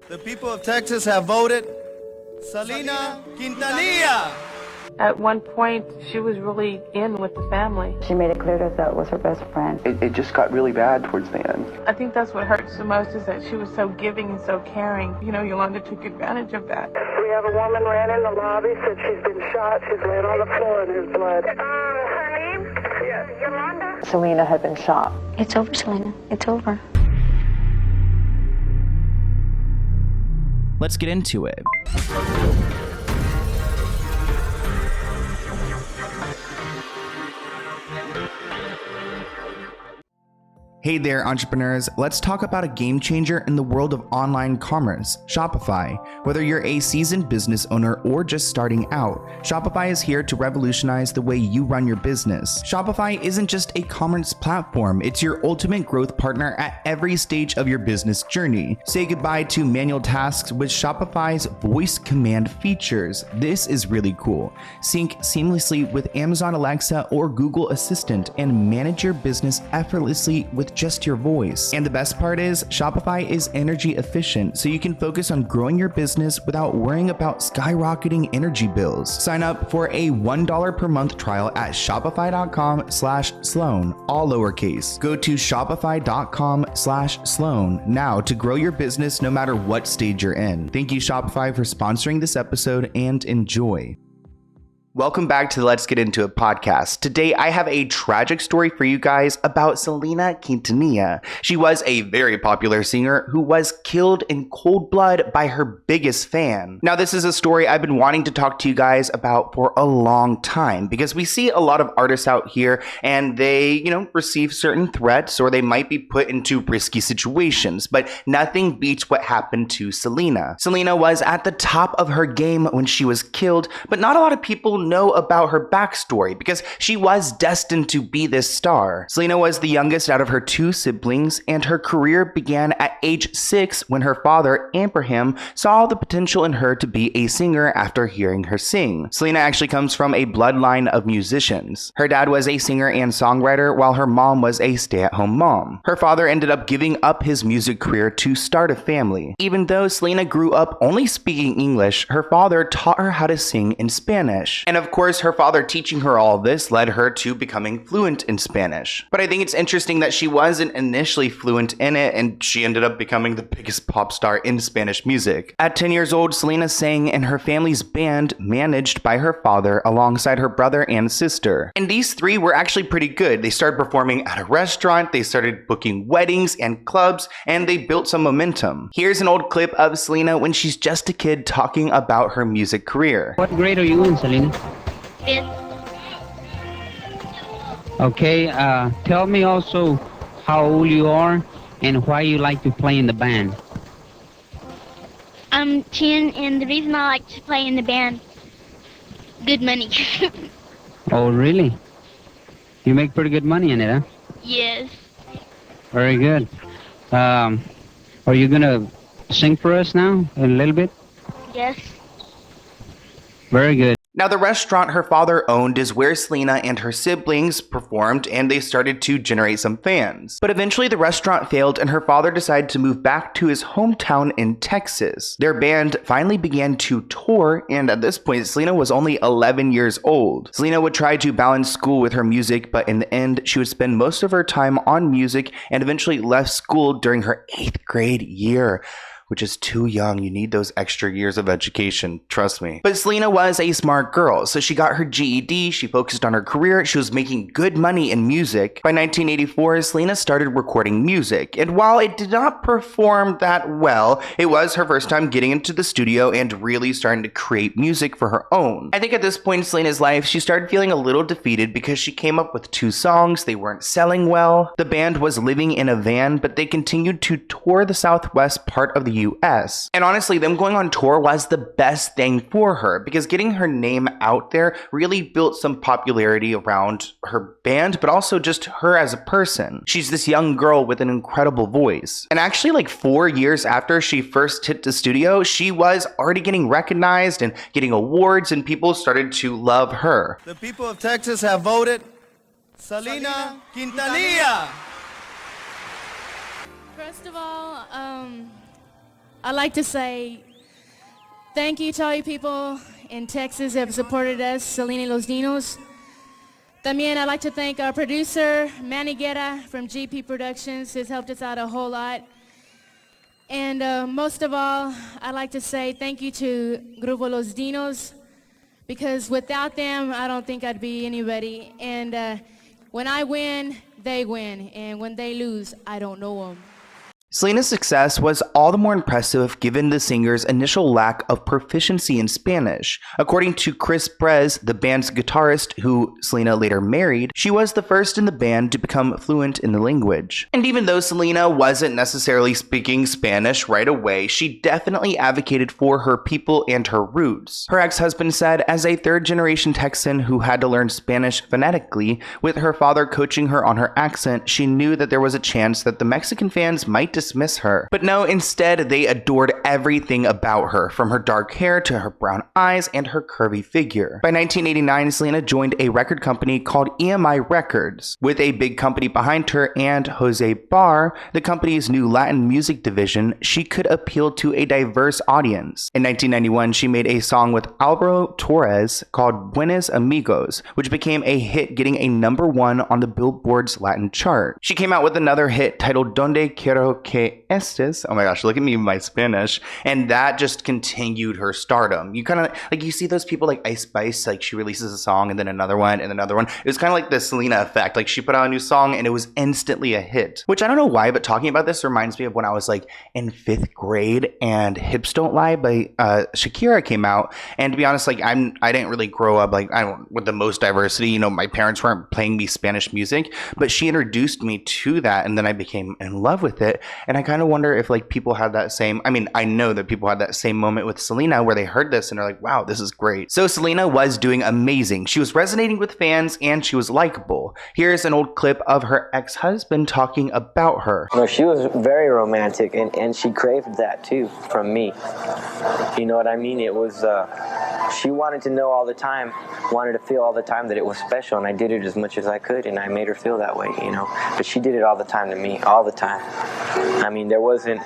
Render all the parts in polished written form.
The people of Texas have voted Selena Quintanilla. At one point, she was really in with the family. She made it clear that was her best friend. It just got really bad towards the end. I think that's what hurts the most is that she was so giving and so caring. You know, Yolanda took advantage of that. We have a woman ran in the lobby, said she's been shot. She's laid on the floor in his blood. Her name? Yes. Yolanda? Selena had been shot. It's over, Selena. It's over. Let's get into it. Hey there, entrepreneurs. Let's talk about a game changer in the world of online commerce, Shopify. Whether you're a seasoned business owner or just starting out, Shopify is here to revolutionize the way you run your business. Shopify isn't just a commerce platform, it's your ultimate growth partner at every stage of your business journey. Say goodbye to manual tasks with Shopify's voice command features. This is really cool. Sync seamlessly with Amazon Alexa or Google Assistant and manage your business effortlessly with just your voice. And the best part is, Shopify is energy efficient, so you can focus on growing your business without worrying about skyrocketing energy bills. Sign up for a $1 per month trial at shopify.com/Sloan, all lowercase. Go to shopify.com/Sloan now to grow your business no matter what stage you're in. Thank you, Shopify, for sponsoring this episode, and enjoy. Welcome back to the Let's Get Into It podcast. Today, I have a tragic story for you guys about Selena Quintanilla. She was a very popular singer who was killed in cold blood by her biggest fan. Now, this is a story I've been wanting to talk to you guys about for a long time because we see a lot of artists out here and they, receive certain threats or they might be put into risky situations, but nothing beats what happened to Selena. Selena was at the top of her game when she was killed, but not a lot of people know about her backstory because she was destined to be this star. Selena was the youngest out of her two siblings, and her career began at age 6 when her father, Abraham, saw the potential in her to be a singer after hearing her sing. Selena actually comes from a bloodline of musicians. Her dad was a singer and songwriter, while her mom was a stay-at-home mom. Her father ended up giving up his music career to start a family. Even though Selena grew up only speaking English, her father taught her how to sing in Spanish. And of course, her father teaching her all this led her to becoming fluent in Spanish. But I think it's interesting that she wasn't initially fluent in it, and she ended up becoming the biggest pop star in Spanish music. At 10 years old, Selena sang in her family's band managed by her father alongside her brother and sister. And these three were actually pretty good. They started performing at a restaurant, they started booking weddings and clubs, and they built some momentum. Here's an old clip of Selena when she's just a kid talking about her music career. What grade are you in, Selena? Fifth. Okay, tell me also how old you are and why you like to play in the band. I'm 10, and the reason I like to play in the band, good money. Oh, really? You make pretty good money in it, huh? Yes. Very good. Are you gonna sing for us now in a little bit? Yes. Very good. Now, the restaurant her father owned is where Selena and her siblings performed, and they started to generate some fans. But eventually the restaurant failed and her father decided to move back to his hometown in Texas. Their band finally began to tour, and at this point, Selena was only 11 years old. Selena would try to balance school with her music, but in the end, she would spend most of her time on music and eventually left school during her 8th grade year, which is too young. You need those extra years of education, trust me. But Selena was a smart girl, so she got her GED, she focused on her career, she was making good money in music. By 1984, Selena started recording music, and while it did not perform that well, it was her first time getting into the studio and really starting to create music for her own. I think at this point in Selena's life, she started feeling a little defeated because she came up with 2 songs, they weren't selling well. The band was living in a van, but they continued to tour the southwest part of the US. And honestly, them going on tour was the best thing for her because getting her name out there really built some popularity around her band, but also just her as a person. She's this young girl with an incredible voice. And actually, like 4 years after she first hit the studio, she was already getting recognized and getting awards, and people started to love her. The people of Texas have voted Selena Quintanilla. First of all, I'd like to say thank you to all you people in Texas that have supported us, Selena y los Dinos. También I'd like to thank our producer, Manny Guerra from GP Productions, who's helped us out a whole lot. And most of all, I'd like to say thank you to Grupo Los Dinos, because without them, I don't think I'd be anybody. And when I win, they win. And when they lose, I don't know them. Selena's success was all the more impressive given the singer's initial lack of proficiency in Spanish. According to Chris Brez, the band's guitarist, who Selena later married, she was the first in the band to become fluent in the language. And even though Selena wasn't necessarily speaking Spanish right away, she definitely advocated for her people and her roots. Her ex-husband said, as a third-generation Texan who had to learn Spanish phonetically, with her father coaching her on her accent, she knew that there was a chance that the Mexican fans might dismiss her. But no, instead, they adored everything about her, from her dark hair to her brown eyes and her curvy figure. By 1989, Selena joined a record company called EMI Records. With a big company behind her and Jose Barr, the company's new Latin music division, she could appeal to a diverse audience. In 1991, she made a song with Alvaro Torres called Buenos Amigos, which became a hit, getting a #1 on the Billboard's Latin chart. She came out with another hit titled Donde Quiero Que Estés. Oh my gosh, look at me in my Spanish. And that just continued her stardom. You kind of, like, you see those people like Ice Spice, like she releases a song and then another one and another one. It was kind of like the Selena effect. Like she put out a new song and it was instantly a hit. Which I don't know why, but talking about this reminds me of when I was like in 5th grade and Hips Don't Lie by Shakira came out. And to be honest, like I didn't really grow up like with the most diversity. You know, my parents weren't playing me Spanish music, but she introduced me to that and then I became in love with it. And I kind of wonder if like people had that same, I mean, I know that people had that same moment with Selena where they heard this and they're like, wow, this is great. So Selena was doing amazing. She was resonating with fans and she was likable. Here's an old clip of her ex-husband talking about her. No, she was very romantic and she craved that too from me. You know what I mean? It was, she wanted to know all the time, wanted to feel all the time that it was special, and I did it as much as I could, and I made her feel that way, you know. But she did it all the time to me, all the time. I mean, there wasn't,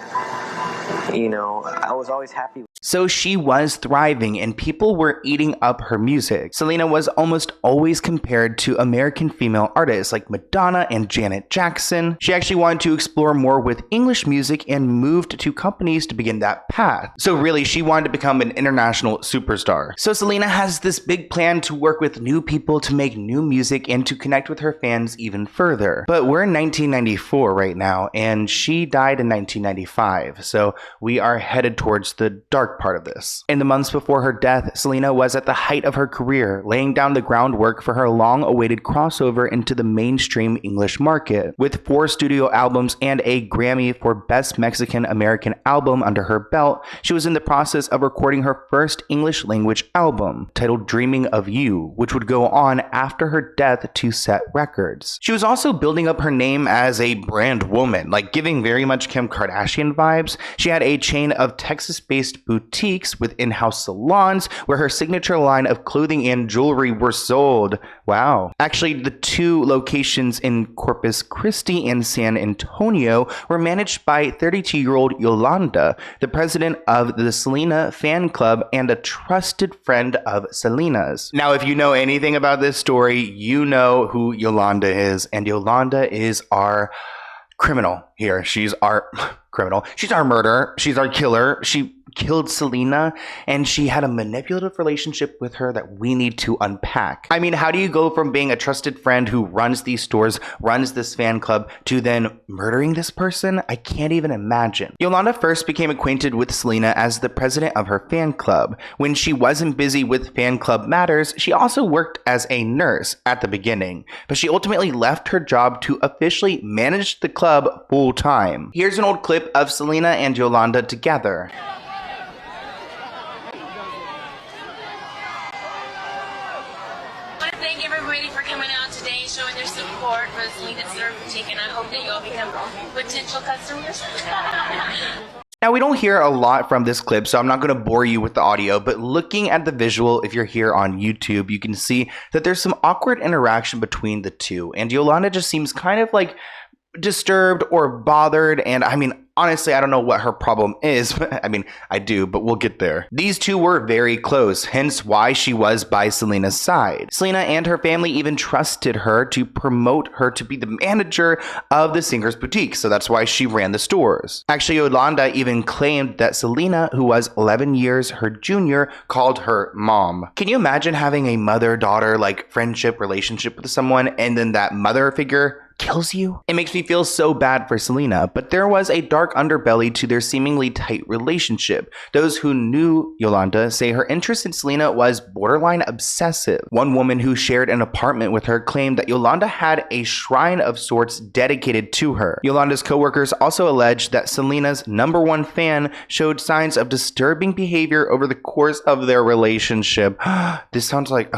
you know, I was always happy. So she was thriving and people were eating up her music. Selena was almost always compared to American female artists like Madonna and Janet Jackson. She actually wanted to explore more with English music and moved to companies to begin that path. So really, she wanted to become an international superstar. So Selena has this big plan to work with new people to make new music and to connect with her fans even further. But we're in 1994 right now, and she died in 1995. So we are headed towards the dark part of this. In the months before her death, Selena was at the height of her career, laying down the groundwork for her long-awaited crossover into the mainstream English market. With 4 studio albums and a Grammy for Best Mexican American Album under her belt, she was in the process of recording her first English-language album, titled Dreaming of You, which would go on after her death to set records. She was also building up her name as a brand woman, like giving very much Kim Kardashian vibes. She had a chain of Texas-based boutiques with in-house salons where her signature line of clothing and jewelry were sold. Wow. Actually, the 2 locations in Corpus Christi and San Antonio were managed by 32-year-old Yolanda, the president of the Selena fan club and a trusted friend of Selena's. Now, if you know anything about this story, you know who Yolanda is, and Yolanda is our criminal here. She's our criminal. She's our murderer. She's our killer. She killed Selena, and she had a manipulative relationship with her that we need to unpack. I mean, how do you go from being a trusted friend who runs these stores, runs this fan club, to then murdering this person? I can't even imagine. Yolanda first became acquainted with Selena as the president of her fan club. When she wasn't busy with fan club matters, she also worked as a nurse at the beginning, but she ultimately left her job to officially manage the club full time. Here's an old clip of Selena and Yolanda together. Thank everybody for coming out today, showing their support for the Selena boutique, and I hope that you all become potential customers. Now, we don't hear a lot from this clip, so I'm not going to bore you with the audio, but looking at the visual, if you're here on YouTube, you can see that there's some awkward interaction between the two, and Yolanda just seems kind of like disturbed or bothered, and I mean, honestly, I don't know what her problem is. I mean, I do, but we'll get there. These two were very close, hence why she was by Selena's side. Selena and her family even trusted her to promote her to be the manager of the singer's boutique, so that's why she ran the stores. Actually, Yolanda even claimed that Selena, who was 11 years her junior, called her mom. Can you imagine having a mother-daughter like friendship relationship with someone and then that mother figure kills you? It makes me feel so bad for Selena, but there was a dark underbelly to their seemingly tight relationship. Those who knew Yolanda say her interest in Selena was borderline obsessive. One woman who shared an apartment with her claimed that Yolanda had a shrine of sorts dedicated to her. Yolanda's coworkers also alleged that Selena's #1 fan showed signs of disturbing behavior over the course of their relationship. This sounds like...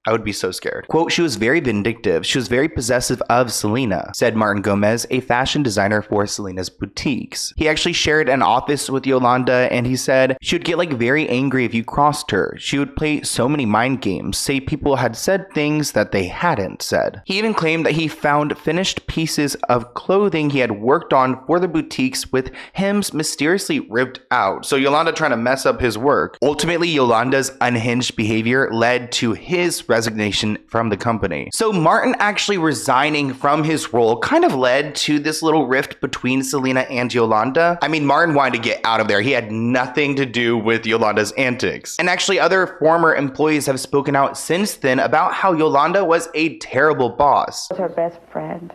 I would be so scared. Quote, she was very vindictive. She was very possessive of Selena, said Martin Gomez, a fashion designer for Selena's boutiques. He actually shared an office with Yolanda, and he said she would get like very angry if you crossed her. She would play so many mind games, say people had said things that they hadn't said. He even claimed that he found finished pieces of clothing he had worked on for the boutiques with hems mysteriously ripped out. So Yolanda trying to mess up his work. Ultimately, Yolanda's unhinged behavior led to his resignation from the company. So Martin actually resigning from his role kind of led to this little rift between Selena and Yolanda. I mean, Martin wanted to get out of there. He had nothing to do with Yolanda's antics. And actually, other former employees have spoken out since then about how Yolanda was a terrible boss. Was her best friend.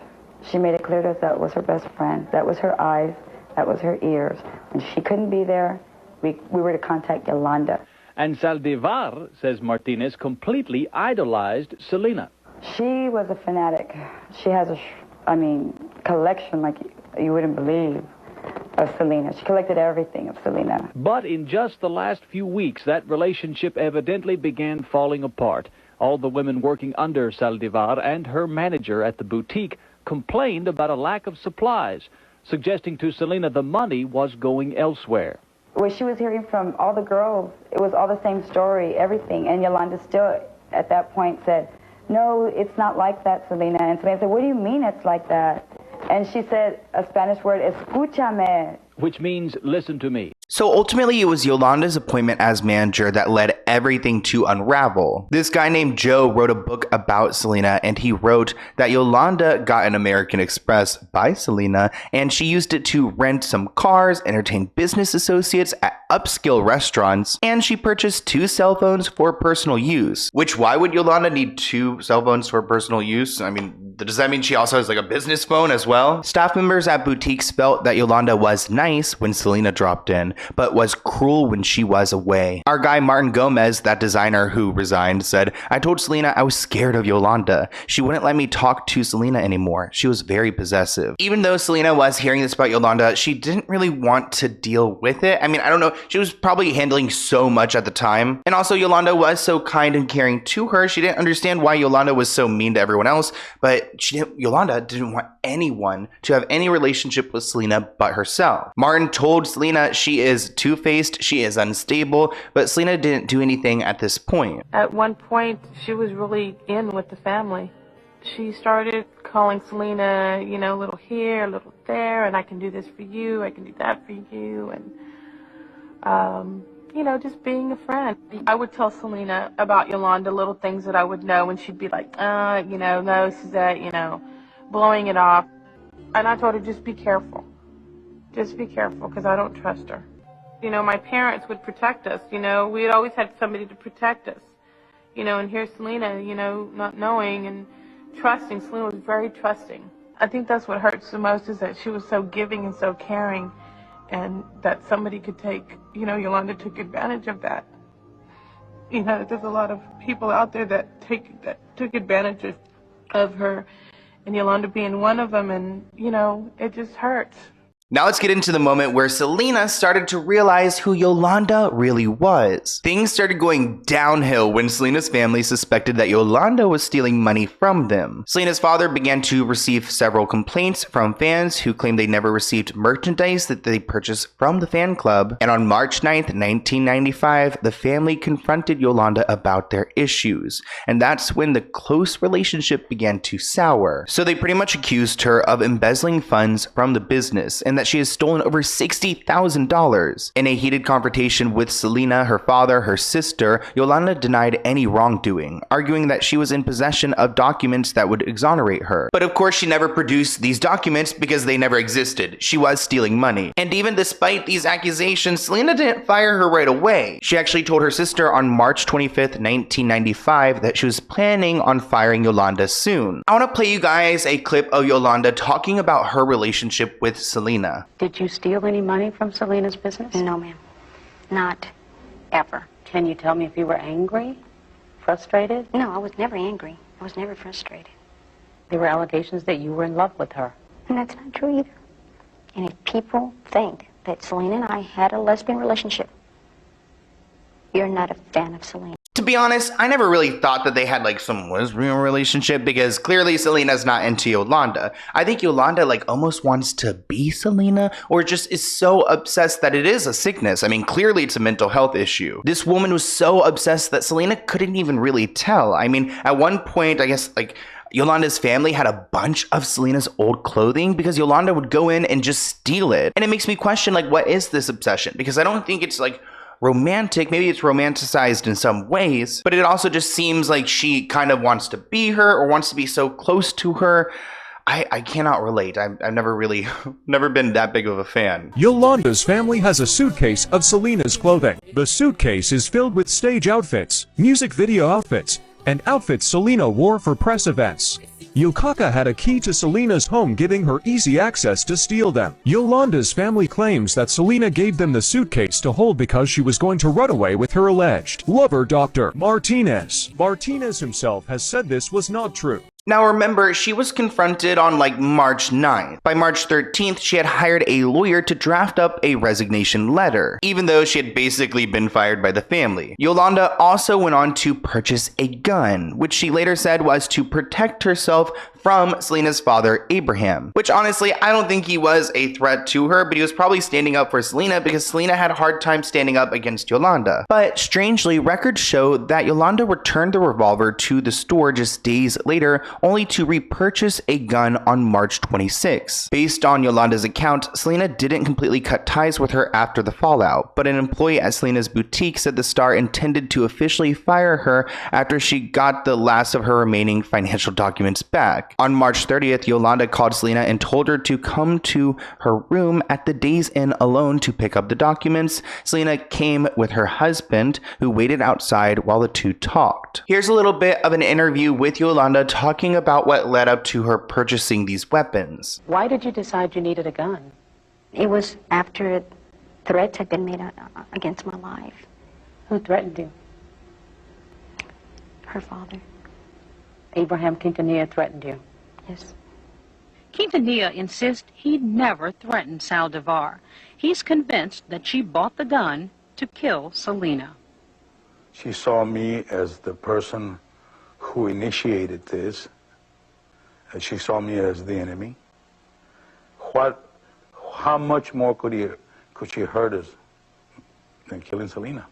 She made it clear that was her best friend. That was her eyes. That was her ears. When she couldn't be there, we were to contact Yolanda. And Saldívar, says Martinez, completely idolized Selena. She was a fanatic. She has a, collection like you wouldn't believe of Selena. She collected everything of Selena. But in just the last few weeks, that relationship evidently began falling apart. All the women working under Saldívar and her manager at the boutique complained about a lack of supplies, suggesting to Selena the money was going elsewhere. When she was hearing from all the girls, it was all the same story, everything. And Yolanda still, at that point, said, no, it's not like that, Selena. And Selena said, what do you mean it's like that? And she said a Spanish word, escúchame. Which means, listen to me. So ultimately, it was Yolanda's appointment as manager that led everything to unravel. This guy named Joe wrote a book about Selena, and he wrote that Yolanda got an American Express by Selena, and she used it to rent some cars, entertain business associates at upscale restaurants, and she purchased 2 cell phones for personal use. Which, why would Yolanda need 2 cell phones for personal use? I mean, does that mean she also has like a business phone as well? Staff members at boutiques felt that Yolanda was nice when Selena dropped in, but was cruel when she was away. Our guy Martin Gomez, that designer who resigned, said, I told Selena I was scared of Yolanda. She wouldn't let me talk to Selena anymore. She was very possessive. Even though Selena was hearing this about Yolanda, she didn't really want to deal with it. I mean, I don't know. She was probably handling so much at the time. And also Yolanda was so kind and caring to her. She didn't understand why Yolanda was so mean to everyone else, but Yolanda didn't want anyone to have any relationship with Selena but herself. Martin told Selena she is two-faced, she is unstable, but Selena didn't do anything at this point. At one point, she was really in with the family. She started calling Selena, you know, a little here, a little there, and I can do this for you, I can do that for you, and, you know, just being a friend. I would tell Selena about Yolanda, little things that I would know, and she'd be like, you know, no, Suzette, you know, blowing it off. And I told her, just be careful. Just be careful, because I don't trust her. You know, my parents would protect us, you know. We had always had somebody to protect us. You know, and here's Selena, you know, not knowing and trusting. Selena was very trusting. I think that's what hurts the most, is that she was so giving and so caring, and that somebody could take, you know, Yolanda took advantage of that. You know, there's a lot of people out there that took advantage of her, and Yolanda being one of them, and, you know, it just hurts. Now let's get into the moment where Selena started to realize who Yolanda really was. Things started going downhill when Selena's family suspected that Yolanda was stealing money from them. Selena's father began to receive several complaints from fans who claimed they never received merchandise that they purchased from the fan club. And on March 9th, 1995, the family confronted Yolanda about their issues. And that's when the close relationship began to sour. So they pretty much accused her of embezzling funds from the business, and that she has stolen over $60,000. In a heated confrontation with Selena, her father, her sister, Yolanda denied any wrongdoing, arguing that she was in possession of documents that would exonerate her. But of course, she never produced these documents because they never existed. She was stealing money. And even despite these accusations, Selena didn't fire her right away. She actually told her sister on March 25th, 1995 that she was planning on firing Yolanda soon. I want to play you guys a clip of Yolanda talking about her relationship with Selena. Did you steal any money from Selena's business? No, ma'am. Not ever. Can you tell me if you were angry? Frustrated? No, I was never angry. I was never frustrated. There were allegations that you were in love with her. And that's not true either. And if people think that Selena and I had a lesbian relationship, you're not a fan of Selena. To be honest, I never really thought that they had like some lesbian relationship because clearly Selena's not into Yolanda. I think Yolanda like almost wants to be Selena or just is so obsessed that it is a sickness. I mean, clearly it's a mental health issue. This woman was so obsessed that Selena couldn't even really tell. I mean, at one point, I guess like Yolanda's family had a bunch of Selena's old clothing because Yolanda would go in and just steal it. And it makes me question like, what is this obsession? Because I don't think it's like romantic. Maybe it's romanticized in some ways, but it also just seems like she kind of wants to be her or wants to be so close to her. I cannot relate. I've never been that big of a fan. Yolanda's family has a suitcase of Selena's clothing. The suitcase is filled with stage outfits, music video outfits, and outfits Selena wore for press events. Yokaka had a key to Selena's home, giving her easy access to steal them. Yolanda's family claims that Selena gave them the suitcase to hold because she was going to run away with her alleged lover, Dr. Martinez. Martinez himself has said this was not true. Now remember, she was confronted on like March 9th. By March 13th, she had hired a lawyer to draft up a resignation letter, even though she had basically been fired by the family. Yolanda also went on to purchase a gun, which she later said was to protect herself from Selena's father, Abraham, which honestly, I don't think he was a threat to her, but he was probably standing up for Selena because Selena had a hard time standing up against Yolanda. But strangely, records show that Yolanda returned the revolver to the store just days later, only to repurchase a gun on March 26. Based on Yolanda's account, Selena didn't completely cut ties with her after the fallout, but an employee at Selena's boutique said the star intended to officially fire her after she got the last of her remaining financial documents back. On March 30th, Yolanda called Selena and told her to come to her room at the Days Inn alone to pick up the documents. Selena came with her husband, who waited outside while the two talked. Here's a little bit of an interview with Yolanda talking about what led up to her purchasing these weapons. Why did you decide you needed a gun? It was after threats had been made against my life. Who threatened you? Her father. Abraham Quintanilla threatened you? Yes. Quintanilla insists he'd never threatened Saldívar. He's convinced that she bought the gun to kill Selena. She saw me as the person who initiated this, and she saw me as the enemy. How much more could she hurt us than killing Selena?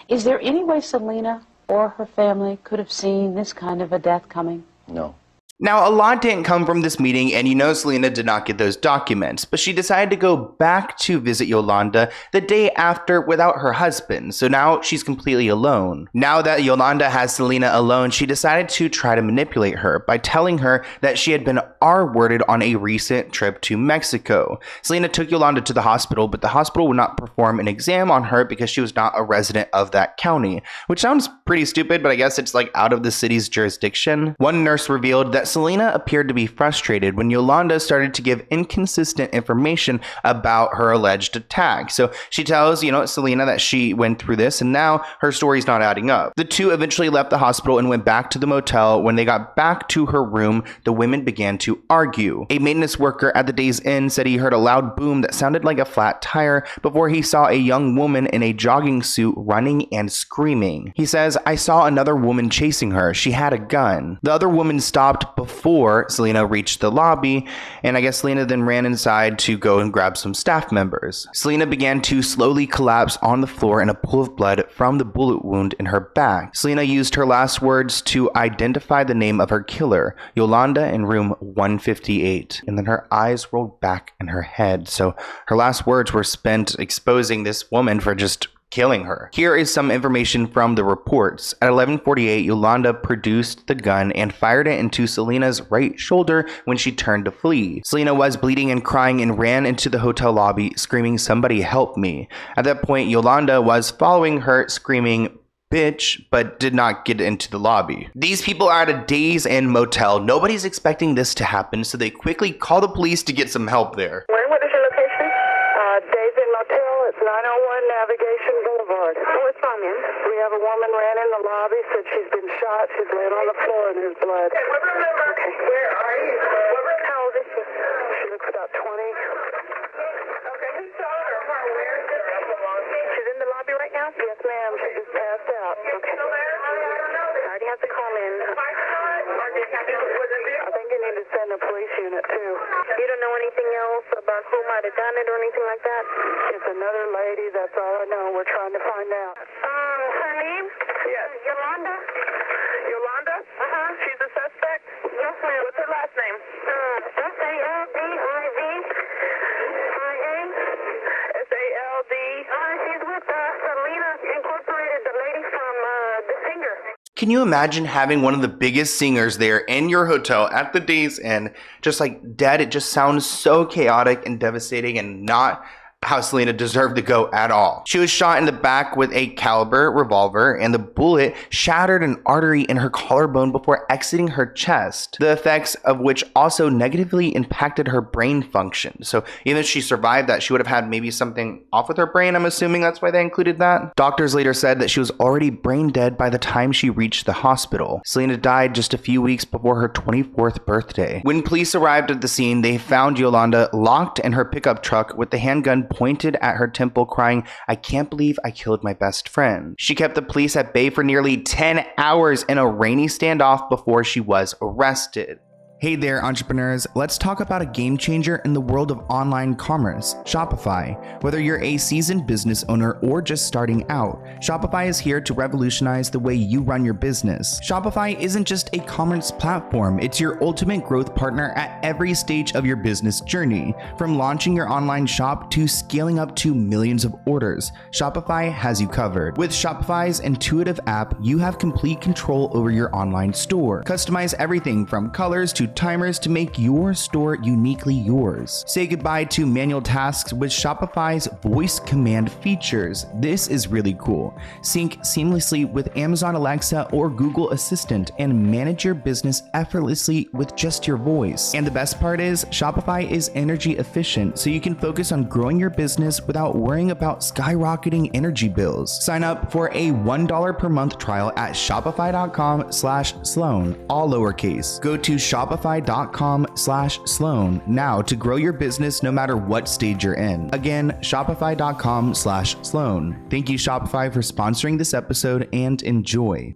Is there any way Selena or her family could have seen this kind of a death coming? No. Now, a lot didn't come from this meeting, and you know Selena did not get those documents, but she decided to go back to visit Yolanda the day after without her husband, so now she's completely alone. Now that Yolanda has Selena alone, she decided to try to manipulate her by telling her that she had been R-worded on a recent trip to Mexico. Selena took Yolanda to the hospital, but the hospital would not perform an exam on her because she was not a resident of that county, which sounds pretty stupid, but I guess it's like out of the city's jurisdiction. One nurse revealed that Selena appeared to be frustrated when Yolanda started to give inconsistent information about her alleged attack. So she tells, Selena that she went through this and now her story's not adding up. The two eventually left the hospital and went back to the motel. When they got back to her room, the women began to argue. A maintenance worker at the Days Inn said he heard a loud boom that sounded like a flat tire before he saw a young woman in a jogging suit running and screaming. He says, "I saw another woman chasing her. She had a gun." The other woman stopped before Selena reached the lobby, and I guess Selena then ran inside to go and grab some staff members. Selena began to slowly collapse on the floor in a pool of blood from the bullet wound in her back. Selena used her last words to identify the name of her killer, Yolanda, in room 158, and then her eyes rolled back in her head. So her last words were spent exposing this woman for just killing her. Here is some information from the reports. At 11:48, Yolanda produced the gun and fired it into Selena's right shoulder when she turned to flee. Selena was bleeding and crying and ran into the hotel lobby screaming, "Somebody help me." At that point, Yolanda was following her screaming, "Bitch," but did not get into the lobby. These people are at a Days Inn motel. Nobody's expecting this to happen, so they quickly call the police to get some help there. What is your location? Days Inn Motel. It's 901 Navigation Boulevard. What's wrong, ma'am? We have a woman ran in the lobby, said she's been shot. She's laying on the floor in his blood. Okay. Where are you? How old is she? She looks about 20. Okay, who saw her? Where is she? She's in the lobby right now? Yes, ma'am. She just passed out. Okay. I already have to call in. I think you need to send a police unit, too. You don't know anything else about who might have done it or anything like that? It's another lady. That's all I know. We're trying to find out. Her name? Yes. Yolanda? Yolanda? Uh-huh. She's a suspect? Yes, ma'am. What's her last name? S-A-L-D-I-V-I-A. S-A-L-D. She's with Selena Incorporated, the lady from The Singer. Can you imagine having one of the biggest singers there in your hotel at the Days Inn, just like dead? It just sounds so chaotic and devastating and not how Selena deserved to go at all. She was shot in the back with a caliber revolver, and the bullet shattered an artery in her collarbone before exiting her chest, the effects of which also negatively impacted her brain function. So even if she survived that, she would have had maybe something off with her brain. I'm assuming that's why they included that. Doctors later said that she was already brain dead by the time she reached the hospital. Selena died just a few weeks before her 24th birthday. When police arrived at the scene, they found Yolanda locked in her pickup truck with the handgun pointed at her temple, crying, "I can't believe I killed my best friend." She kept the police at bay for nearly 10 hours in a rainy standoff before she was arrested. Hey there, entrepreneurs. Let's talk about a game changer in the world of online commerce, Shopify. Whether you're a seasoned business owner or just starting out, Shopify is here to revolutionize the way you run your business. Shopify isn't just a commerce platform, it's your ultimate growth partner at every stage of your business journey. From launching your online shop to scaling up to millions of orders, Shopify has you covered. With Shopify's intuitive app, you have complete control over your online store. Customize everything from colors to timers to make your store uniquely yours. Say goodbye to manual tasks with Shopify's voice command features. This is really cool. Sync seamlessly with Amazon Alexa or Google Assistant and manage your business effortlessly with just your voice. And the best part is, Shopify is energy efficient, so you can focus on growing your business without worrying about skyrocketing energy bills. Sign up for a $1 per month trial at shopify.com/Sloan, all lowercase. Go to shopify.com/Sloan now to grow your business no matter what stage you're in. Again, shopify.com/Sloan. Thank you, Shopify, for sponsoring this episode, and enjoy.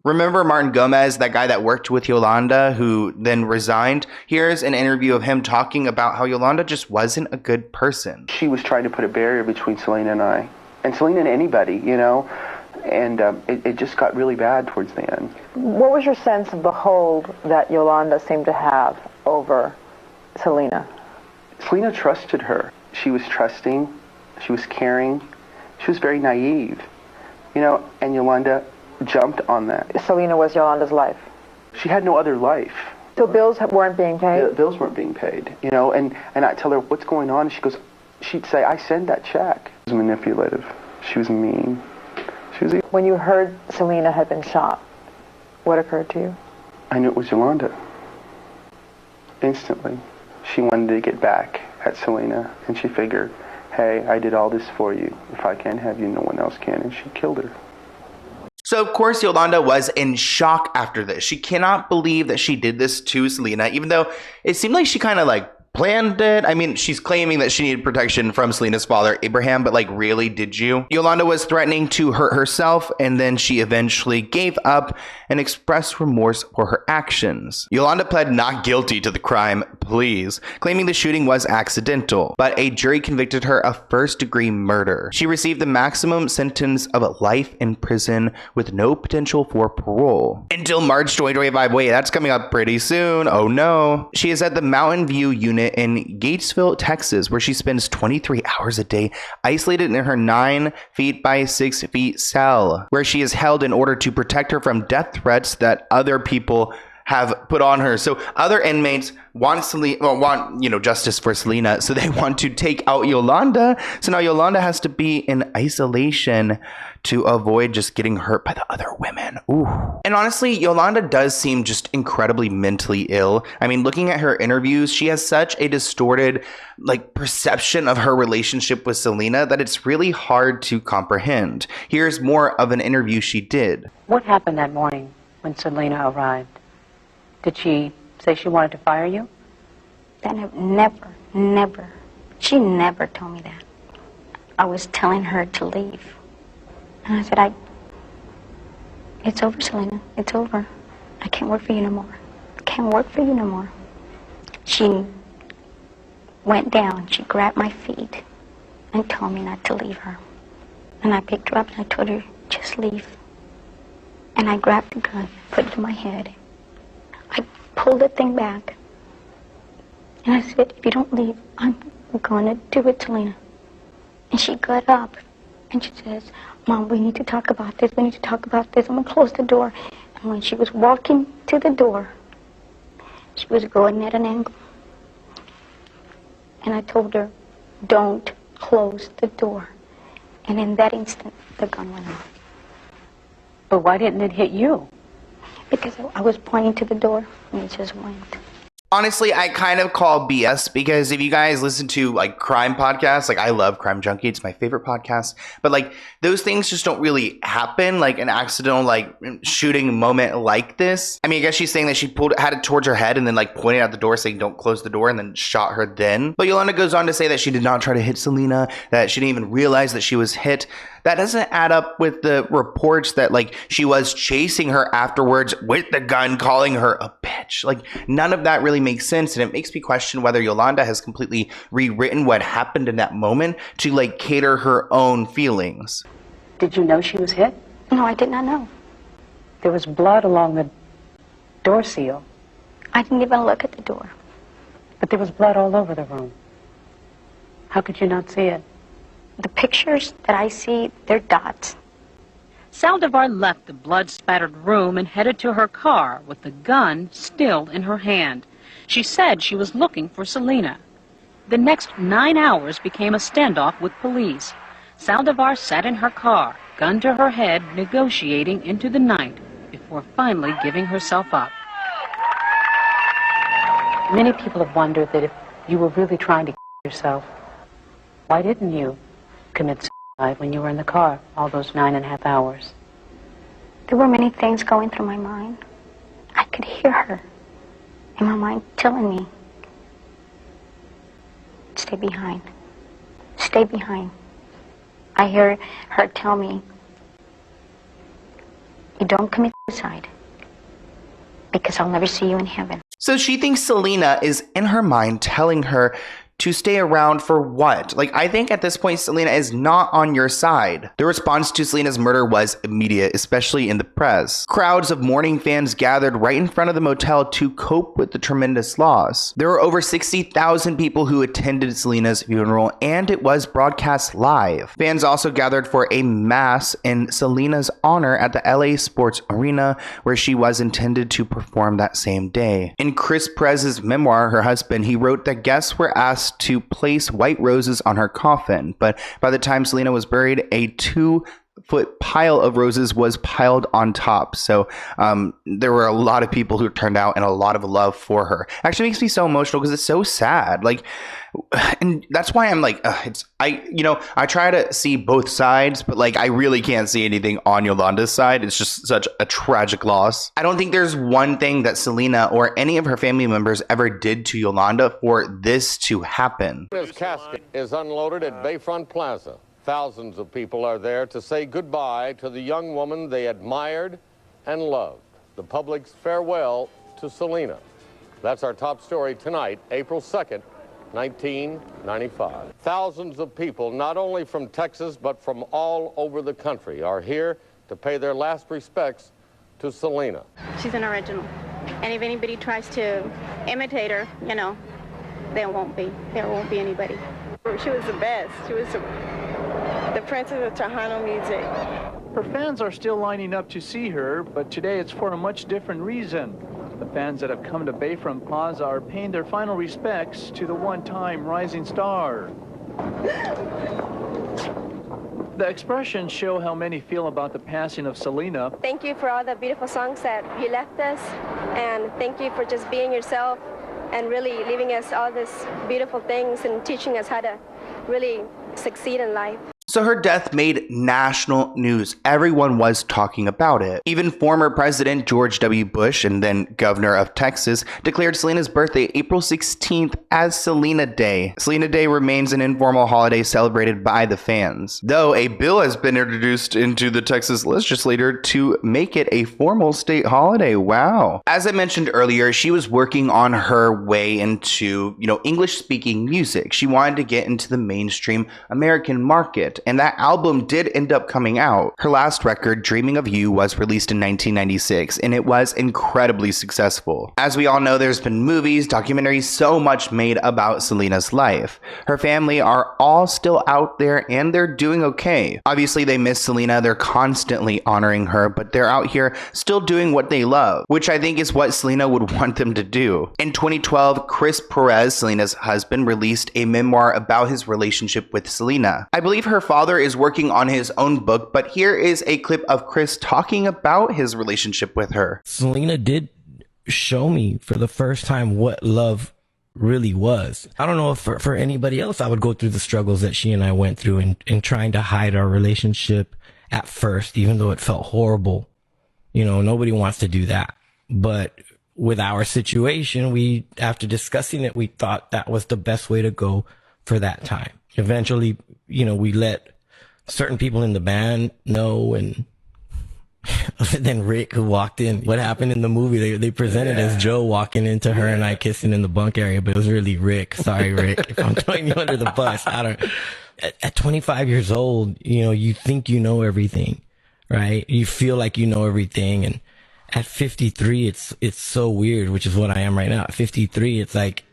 Remember Martin Gomez, that guy that worked with Yolanda who then resigned? Here's an interview of him talking about how Yolanda just wasn't a good person. She was trying to put a barrier between Selena and I. And Selena and anybody, you know? And it just got really bad towards the end. What was your sense of the hold that Yolanda seemed to have over Selena? Selena trusted her. She was trusting. She was caring. She was very naive. You know, and Yolanda jumped on that. Selena was Yolanda's life. She had no other life. So bills weren't being paid? Bills weren't being paid, you know, and I tell her, what's going on? She goes, she'd say, I send that check. She was manipulative. She was mean. When you heard Selena had been shot, what occurred to you? I knew it was Yolanda. Instantly. She wanted to get back at Selena, and she figured, hey, I did all this for you. If I can't have you, no one else can, and she killed her. So, of course, Yolanda was in shock after this. She cannot believe that she did this to Selena, even though it seemed like she kind of like planned it. I mean, she's claiming that she needed protection from Selena's father, Abraham, but like, really, did you? Yolanda was threatening to hurt herself, and then she eventually gave up and expressed remorse for her actions. Yolanda pled not guilty to the crime, please, claiming the shooting was accidental, but a jury convicted her of first-degree murder. She received the maximum sentence of life in prison with no potential for parole until March 2025. Wait, that's coming up pretty soon. Oh no. She is at the Mountain View unit in Gatesville, Texas, where she spends 23 hours a day isolated in her 9 feet by 6 feet cell, where she is held in order to protect her from death threats that other people have put on her. So other inmates want justice for Selena, so they want to take out Yolanda. So now Yolanda has to be in isolation to avoid just getting hurt by the other women. Ooh. And honestly, Yolanda does seem just incredibly mentally ill. I mean, looking at her interviews, she has such a distorted perception of her relationship with Selena that it's really hard to comprehend. Here's more of an interview she did. What happened that morning when Selena arrived? Did she say she wanted to fire you? Never. She never told me that. I was telling her to leave. And I said, it's over, Selena. It's over. I can't work for you no more. She went down. She grabbed my feet and told me not to leave her. And I picked her up and I told her, just leave. And I grabbed the gun, put it to my head. I pulled the thing back. And I said, if you don't leave, I'm going to do it, Selena. And she got up and she says, Mom, we need to talk about this. I'm going to close the door. And when she was walking to the door, she was going at an angle. And I told her, don't close the door. And in that instant, the gun went off. But why didn't it hit you? Because I was pointing to the door, and it just went. Honestly, I kind of call BS, because if you guys listen to crime podcasts, I love Crime Junkie, it's my favorite podcast, but those things just don't really happen, an accidental shooting moment like this. I mean, I guess she's saying that she had it towards her head and then pointed out the door saying don't close the door and then shot her then. But Yolanda goes on to say that she did not try to hit Selena, that she didn't even realize that she was hit. That doesn't add up with the reports that she was chasing her afterwards with the gun, calling her a bitch. None of that really makes sense, and it makes me question whether Yolanda has completely rewritten what happened in that moment to cater her own feelings. Did you know she was hit? No, I did not know. There was blood along the door seal. I didn't even look at the door. But there was blood all over the room. How could you not see it? The pictures that I see, they're dots. Saldívar left the blood-spattered room and headed to her car with the gun still in her hand. She said she was looking for Selena. The next 9 hours became a standoff with police. Saldívar sat in her car, gun to her head, negotiating into the night before finally giving herself up. Many people have wondered that if you were really trying to kill yourself, why didn't you commit suicide when you were in the car all those 9.5 hours? There were many things going through my mind. I could hear her in my mind telling me, stay behind. Stay behind. I hear her tell me, you don't commit suicide because I'll never see you in heaven. So she thinks Selena is in her mind telling her to stay around for what? I think at this point, Selena is not on your side. The response to Selena's murder was immediate, especially in the press. Crowds of mourning fans gathered right in front of the motel to cope with the tremendous loss. There were over 60,000 people who attended Selena's funeral, and it was broadcast live. Fans also gathered for a mass in Selena's honor at the LA Sports Arena, where she was intended to perform that same day. In Chris Perez's memoir, her husband, he wrote that guests were asked to place white roses on her coffin, but by the time Selena was buried, a 2 8-foot pile of roses was piled on top. So there were a lot of people who turned out and a lot of love for her. Actually makes me so emotional because it's so sad. Like, and that's why I'm like, I try to see both sides, but like I really can't see anything on Yolanda's side. It's just such a tragic loss. I don't think there's one thing that Selena or any of her family members ever did to Yolanda for this to happen. His casket is unloaded at Bayfront Plaza. Thousands of people are there to say goodbye to the young woman they admired and loved. The public's farewell to Selena. That's our top story tonight, April 2nd, 1995. Thousands of people, not only from Texas, but from all over the country, are here to pay their last respects to Selena. She's an original. And if anybody tries to imitate her, there won't be anybody. She was the best. She was the princess of Tejano music. Her fans are still lining up to see her, but today it's for a much different reason. The fans that have come to Bayfront Plaza are paying their final respects to the one-time rising star. The expressions show how many feel about the passing of Selena. Thank you for all the beautiful songs that you left us, and thank you for just being yourself and really leaving us all these beautiful things and teaching us how to really succeed in life. So her death made national news. Everyone was talking about it. Even former President George W. Bush and then Governor of Texas declared Selena's birthday April 16th as Selena Day. Selena Day remains an informal holiday celebrated by the fans, though a bill has been introduced into the Texas legislature to make it a formal state holiday. Wow. As I mentioned earlier, she was working on her way into, English-speaking music. She wanted to get into the mainstream American market. And that album did end up coming out. Her last record, Dreaming of You, was released in 1996, and it was incredibly successful. As we all know, there's been movies, documentaries, so much made about Selena's life. Her family are all still out there, and they're doing okay. Obviously, they miss Selena. They're constantly honoring her, but they're out here still doing what they love, which I think is what Selena would want them to do. In 2012, Chris Perez, Selena's husband, released a memoir about his relationship with Selena. I believe her father is working on his own book, but here is a clip of Chris talking about his relationship with her. Selena did show me for the first time what love really was. I don't know if for anybody else I would go through the struggles that she and I went through in trying to hide our relationship at first, even though it felt horrible. Nobody wants to do that. But with our situation, after discussing it, we thought that was the best way to go for that time. Eventually, we let certain people in the band know, and then Rick, who walked in. What happened in the movie, they presented as Joe walking into her and I kissing in the bunk area, but it was really Rick. Sorry, Rick, if I'm throwing you under the bus. At 25 years old, you think you know everything, right? You feel like you know everything. And at 53, it's so weird, which is what I am right now. At 53, it's like,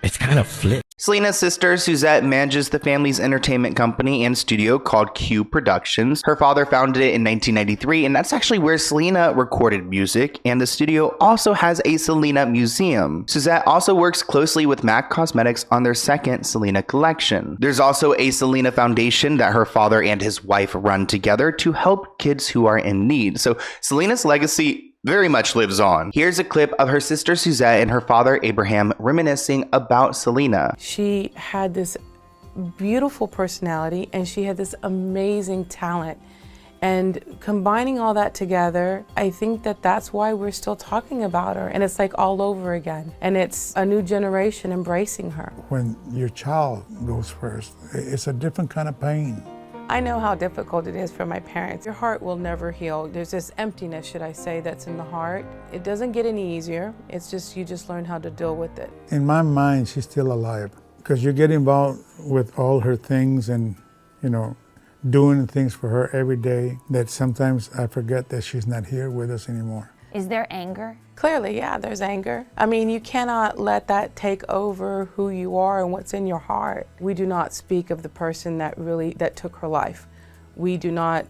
it's kind of flipped. Selena's sister, Suzette, manages the family's entertainment company and studio called Q Productions. Her father founded it in 1993, and that's actually where Selena recorded music, and the studio also has a Selena museum. Suzette also works closely with MAC Cosmetics on their second Selena collection. There's also a Selena Foundation that her father and his wife run together to help kids who are in need. So Selena's legacy very much lives on. Here's a clip of her sister Suzette and her father Abraham reminiscing about Selena. She had this beautiful personality and she had this amazing talent. And combining all that together, I think that's why we're still talking about her. And it's like all over again. And it's a new generation embracing her. When your child goes first, it's a different kind of pain. I know how difficult it is for my parents. Your heart will never heal. There's this emptiness, should I say, that's in the heart. It doesn't get any easier. It's just, you just learn how to deal with it. In my mind, she's still alive because you get involved with all her things and, doing things for her every day that sometimes I forget that she's not here with us anymore. Is there anger? Clearly, yeah, there's anger. I mean, you cannot let that take over who you are and what's in your heart. We do not speak of the person that took her life. We do not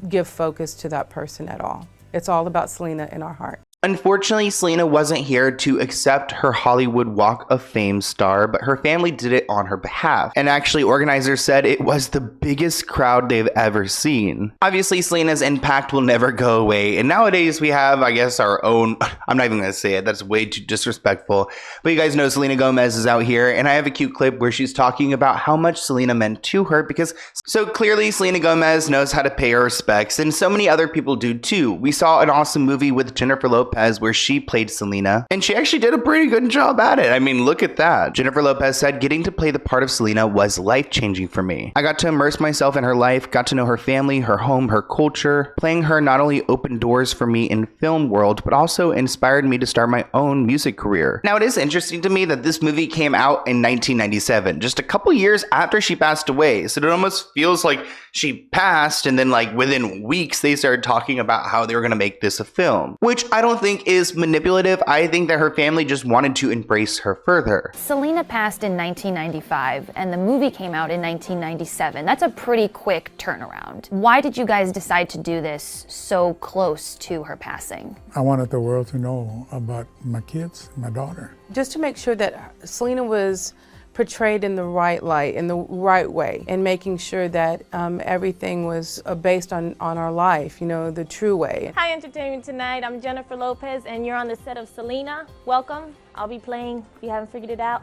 give focus to that person at all. It's all about Selena in our heart. Unfortunately, Selena wasn't here to accept her Hollywood Walk of Fame star, but her family did it on her behalf. And actually, organizers said it was the biggest crowd they've ever seen. Obviously, Selena's impact will never go away, and nowadays we have, I guess, our own, I'm not even gonna say it, that's way too disrespectful, but you guys know Selena Gomez is out here, and I have a cute clip where she's talking about how much Selena meant to her, because so clearly Selena Gomez knows how to pay her respects, and so many other people do too. We saw an awesome movie with Jennifer Lopez where she played Selena, and she actually did a pretty good job at it. I mean, look at that. Jennifer Lopez said, "Getting to play the part of Selena was life-changing for me. I got to immerse myself in her life, got to know her family, her home, her culture. Playing her not only opened doors for me in film world, but also inspired me to start my own music career." Now, it is interesting to me that this movie came out in 1997, just a couple years after she passed away. So it almost feels like she passed, and then like within weeks they started talking about how they were going to make this a film, which I don't think is manipulative. I think that her family just wanted to embrace her further. Selena passed in 1995 and the movie came out in 1997. That's a pretty quick turnaround. Why did you guys decide to do this so close to her passing? I wanted the world to know about my kids, my daughter. Just to make sure that Selena was portrayed in the right light, in the right way, and making sure that everything was based on our life, you know, the true way. Hi, Entertainment Tonight. I'm Jennifer Lopez, and you're on the set of Selena. Welcome. I'll be playing, if you haven't figured it out,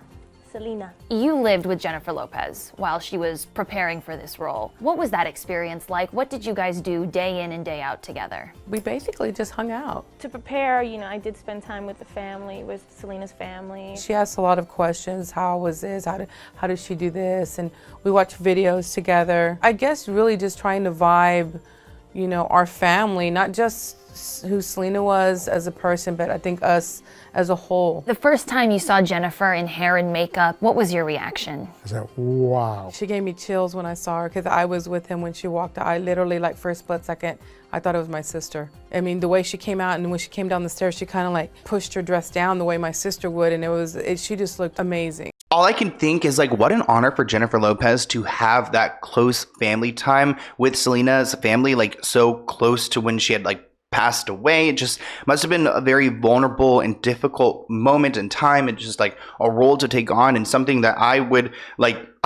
Selena. You lived with Jennifer Lopez while she was preparing for this role. What was that experience like? What did you guys do day in and day out together? We basically just hung out. To prepare, you know, I did spend time with the family, with Selena's family. She asked a lot of questions. How was this? How did she do this? And we watched videos together. I guess really just trying to vibe, you know, our family, not just who Selena was as a person, but I think us as a whole. The first time you saw Jennifer in hair and makeup, what was your reaction? I said, wow. She gave me chills when I saw her because I was with him when she walked out. I literally, like, for a split second, I thought it was my sister. I mean, the way she came out and when she came down the stairs, she kind of like pushed her dress down the way my sister would, and she just looked amazing. All I can think is like, what an honor for Jennifer Lopez to have that close family time with Selena's family, like so close to when she had like passed away. It just must have been a very vulnerable and difficult moment in time, and just like a role to take on, and something that I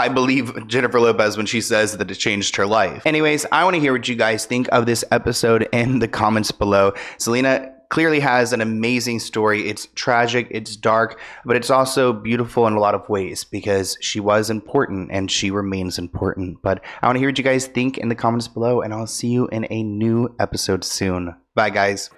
believe Jennifer Lopez when she says that it changed her life. Anyways, I want to hear what you guys think of this episode in the comments below. Selena clearly has an amazing story. It's tragic, it's dark, but it's also beautiful in a lot of ways because she was important and she remains important. But I want to hear what you guys think in the comments below, and I'll see you in a new episode soon. Bye, guys.